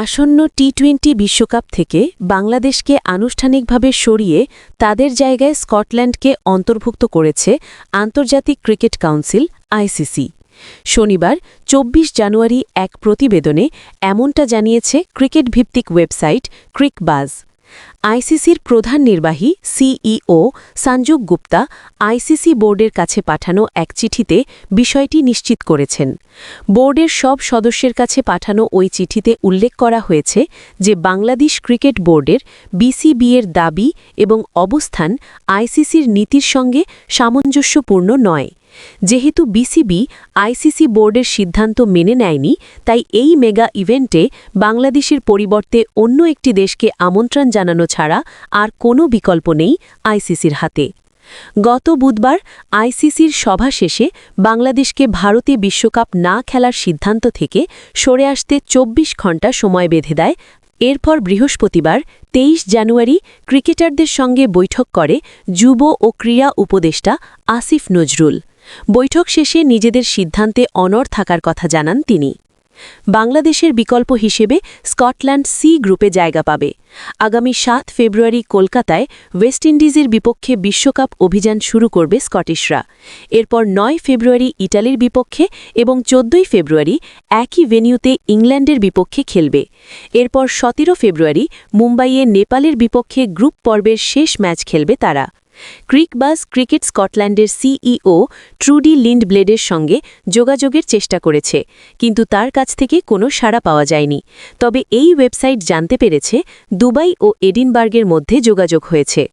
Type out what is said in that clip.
আসন্ন টি-20 বিশ্বকাপ থেকে বাংলাদেশকে আনুষ্ঠানিকভাবে সরিয়ে তাদের জায়গায় স্কটল্যান্ডকে অন্তর্ভুক্ত করেছে আন্তর্জাতিক ক্রিকেট কাউন্সিল আইসিসি। শনিবার ২৪ জানুয়ারি এক প্রতিবেদনে এমনটা জানিয়েছে ক্রিকেট-ভিত্তিক ওয়েবসাইট ক্রিকবাজ। আইসিসির প্রধান নির্বাহী সিইও সঞ্জু গুপ্তা আইসিসি বোর্ডের কাছে পাঠানো এক চিঠিতে বিষয়টি নিশ্চিত করেছেন। বোর্ডের সব সদস্যের কাছে পাঠানো ওই চিঠিতে উল্লেখ করা হয়েছে যে বাংলাদেশ ক্রিকেট বোর্ডের বিসিবি-এর দাবি এবং অবস্থান আইসিসির নীতির সঙ্গে সামঞ্জস্যপূর্ণ নয়। যেহেতু বিসিবি আইসিসি বোর্ডের সিদ্ধান্ত মেনে নেয়নি, তাই এই মেগা ইভেন্টে বাংলাদেশের পরিবর্তে অন্য একটি দেশকে আমন্ত্রণ জানানো ছাড়া আর কোনো বিকল্প নেই আইসিসির হাতে। গত বুধবার আইসিসির সভা শেষে বাংলাদেশকে ভারতে বিশ্বকাপ না খেলার সিদ্ধান্ত থেকে সরে আসতে ২৪ ঘণ্টা সময় বেঁধে দেয়। এরপর বৃহস্পতিবার ২৩ জানুয়ারি ক্রিকেটারদের সঙ্গে বৈঠক করে যুব ও ক্রীড়া উপদেষ্টা আসিফ নজরুল। বৈঠক শেষে নিজেদের সিদ্ধান্তে অনড় থাকার কথা জানান তিনি। বাংলাদেশের বিকল্প হিসেবে স্কটল্যান্ড সি গ্রুপে জায়গা পাবে। আগামী ৭ ফেব্রুয়ারি কলকাতায় ওয়েস্ট ইন্ডিজের বিপক্ষে বিশ্বকাপ অভিযান শুরু করবে স্কটিশরা। এরপর ৯ ফেব্রুয়ারি ইটালির বিপক্ষে এবং ১৪ ফেব্রুয়ারি একই ভেন্যুতে ইংল্যান্ডের বিপক্ষে খেলবে। এরপর ১৭ ফেব্রুয়ারি মুম্বাইয়ে নেপালের বিপক্ষে গ্রুপ পর্বের শেষ ম্যাচ খেলবে তারা। ক্রিকবাজ ক্রিকেট স্কটল্যান্ডের সিইও ট্রুডি লিন্ডব্লেডের সঙ্গে যোগাযোগের চেষ্টা করেছে, কিন্তু তার কাছ থেকে কোনো সাড়া পাওয়া যায়নি। তবে এই ওয়েবসাইট জানতে পেরেছে দুবাই ও এডিনবার্গের মধ্যে যোগাযোগ হয়েছে।